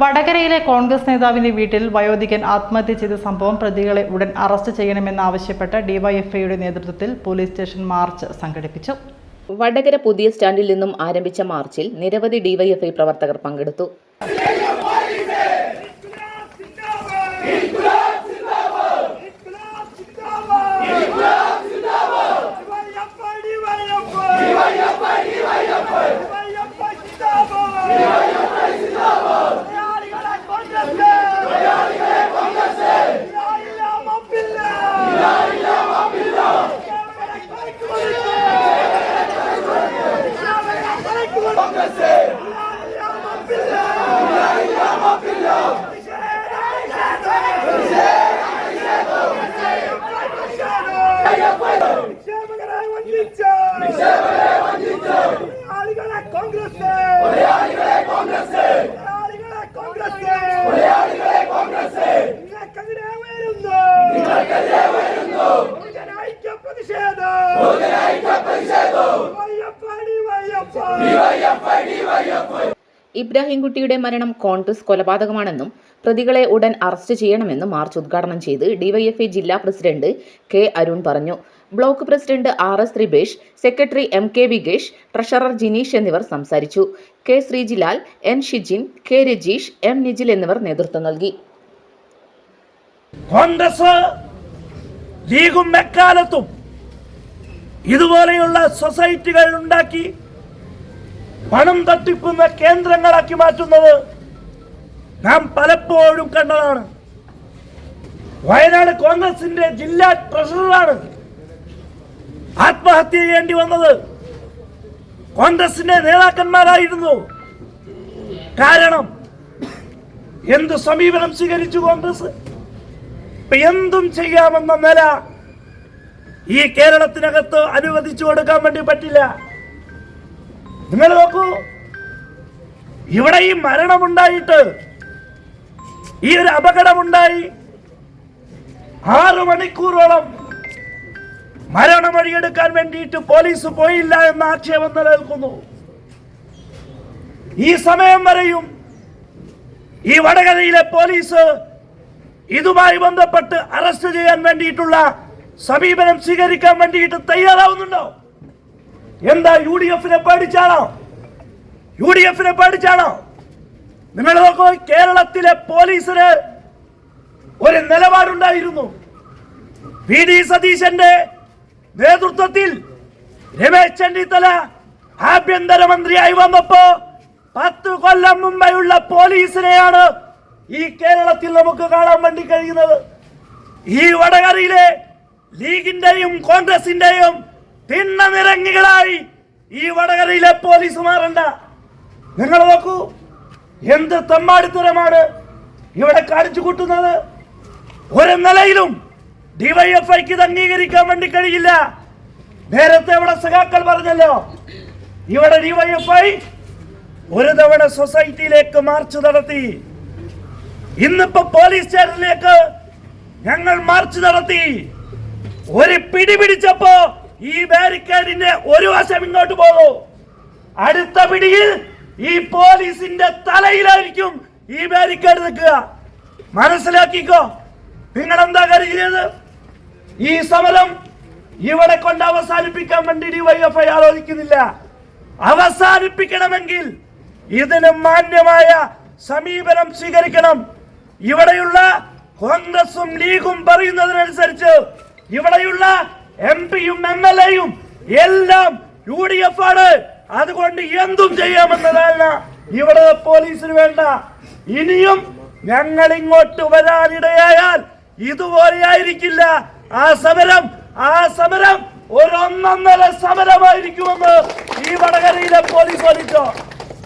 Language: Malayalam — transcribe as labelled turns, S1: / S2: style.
S1: വടകരയിലെ കോൺഗ്രസ് നേതാവിന്റെ വീട്ടിൽ വയോധികൻ ആത്മഹത്യ ചെയ്ത സംഭവം പ്രതികളെ ഉടൻ അറസ്റ്റ് ചെയ്യണമെന്നാവശ്യപ്പെട്ട് ഡിവൈഎഫ്ഐയുടെ നേതൃത്വത്തിൽ പോലീസ് സ്റ്റേഷൻ മാർച്ച് സംഘടിപ്പിച്ചു.
S2: വടകര പുതിയ സ്റ്റാൻഡിൽ നിന്നും ആരംഭിച്ച മാർച്ചിൽ നിരവധി ഡിവൈഎഫ്ഐ പ്രവർത്തകർ പങ്കെടുത്തു. ഇബ്രാഹിംകുട്ടിയുടെ മരണം കോൺഗ്രസ് കൊലപാതകമാണെന്നും പ്രതികളെ ഉടൻ അറസ്റ്റ് ചെയ്യണമെന്നും മാർച്ച് ഉദ്ഘാടനം ചെയ്ത് ഡിവൈഎഫ്ഐ ജില്ലാ പ്രസിഡന്റ് കെ അരുൺ പറഞ്ഞു. Block president RS Thribesh, secretary MK Vigesh, treasurer Jineesh എന്നിവർ സംസാരിച്ചു. K ശ്രീജിലാൽ, N Shijin, K Rajeesh, M Nijil എന്നിവർ നേതൃത്വം നൽകി.
S3: കോൺഗ്രസ് ലീഗും എക്കാലത്തും ഇതുപോലെയുള്ള സൊസൈറ്റികൾ ഉണ്ടാക്കി പണം തട്ടിക്കുന്ന കേന്ദ്രങ്ങളാക്കി മാറ്റുന്നത് നാം പലപ്പോഴും കണ്ടതാണ്. വയനാട് കോൺഗ്രസിന്റെ ജില്ലാ ട്രഷററാണ് ആത്മഹത്യ ചെയ്യേണ്ടി വന്നത്. കോൺഗ്രസിന്റെ നേതാക്കന്മാരായിരുന്നു. കാരണം എന്ത് സമീപനം സ്വീകരിച്ചു കോൺഗ്രസ്? എന്തും ചെയ്യാമെന്ന നില ഈ കേരളത്തിനകത്ത് അനുവദിച്ചു കൊടുക്കാൻ വേണ്ടി പറ്റില്ല. നിങ്ങൾ നോക്കൂ, ഇവിടെ ഈ മരണമുണ്ടായിട്ട്, ഈ ഒരു അപകടമുണ്ടായി 6 മണിക്കൂറോളം മരണം വഴിയെടുക്കാൻ വേണ്ടിയിട്ട് പോലീസ് പോയില്ല എന്ന ആക്ഷേപം നിലനിൽക്കുന്നു. ഈ സമയം വരെയും ഈ വടകരയിലെ പോലീസ് ഇതുമായി ബന്ധപ്പെട്ട് അറസ്റ്റ് ചെയ്യാൻ വേണ്ടിയിട്ടുള്ള സമീപനം സ്വീകരിക്കാൻ വേണ്ടിയിട്ട് തയ്യാറാവുന്നുണ്ടോ? എന്താ UDF-നെ പേടിച്ചാണോ? UDF-നെ പേടിച്ചാണോ? നിങ്ങൾ നോക്കൂ, കേരളത്തിലെ പോലീസിന് ഒരു നിലപാടുണ്ടായിരുന്നു. VD സതീശന്റെ നേതൃത്വത്തിൽ രമേശ് ചെന്നിത്തല ആഭ്യന്തരമന്ത്രിയായി വന്നപ്പോ 10 കൊല്ലം മുമ്പെയുള്ള പോലീസിനെയാണ് ഈ കേരളത്തിൽ നമുക്ക് കാണാൻ വേണ്ടി കഴിയുന്നത്. ഈ വടകരയിലെ ലീഗിന്റെയും കോൺഗ്രസിന്റെയും തിണ്ണ നിരങ്ങികളായി ഈ വടകരയിലെ പോലീസ് മാറണ്ട. നിങ്ങൾ നോക്കൂ, എന്ത് തെമ്മാടിത്തരമാണ് ഇവിടെ കാണിച്ചു കൂട്ടുന്നത്. ഒരു നിലയിലും ഡിവൈഎഫ്ഐക്ക് ഇത് അംഗീകരിക്കാൻ വേണ്ടി കഴിയില്ല. നേരത്തെ ഇവിടെ സഖാക്കൾ പറഞ്ഞല്ലോ, ഇവിടെ ഡിവൈഎഫ്ഐ ഒരു തവണ സൊസൈറ്റിയിലേക്ക് മാർച്ച് നടത്തി. ഇന്നിപ്പോ പോലീസ് സ്റ്റേഷനിലേക്ക് ഞങ്ങൾ മാർച്ച് നടത്തി. ഒരു പിടി പിടിച്ചപ്പോ ഈ ബാരിക്കേഡിന്റെ ഒരു വശം ഇങ്ങോട്ട് പോകും, അടുത്ത പിടിയിൽ ഈ പോലീസിന്റെ തലയിലായിരിക്കും ഈ ബാരിക്കേഡ് നിൽക്കുക. മനസ്സിലാക്കിക്കോ. നിങ്ങൾ എന്താ കരുതിയത്? ഈ സമരം ഇവിടെ കൊണ്ട് അവസാനിപ്പിക്കാൻ വേണ്ടി ഡിവൈഎഫ്ഐ ആലോചിക്കുന്നില്ല. അവസാനിപ്പിക്കണമെങ്കിൽ ഇതിന് മാന്യമായ സമീപനം സ്വീകരിക്കണം. ഇവിടെയുള്ള കോൺഗ്രസും ലീഗും പറയുന്നതിനനുസരിച്ച് ഇവിടെയുള്ള MP-യും MLA-യും എല്ലാം UDF ആണ്. അതുകൊണ്ട് എന്തും ചെയ്യാമെന്നതാണ് ഇവിടെ പോലീസിന് വേണ്ട. ഇനിയും ഞങ്ങൾ ഇങ്ങോട്ട് വരാനിടയായാൽ ഇതുപോലെയായിരിക്കില്ല ആ സമരം ഒരു 1.5 സമരമായിരിക്കുമെന്ന് ഈ വടകരയിലെ പോലീസ് അറിയിച്ചോ.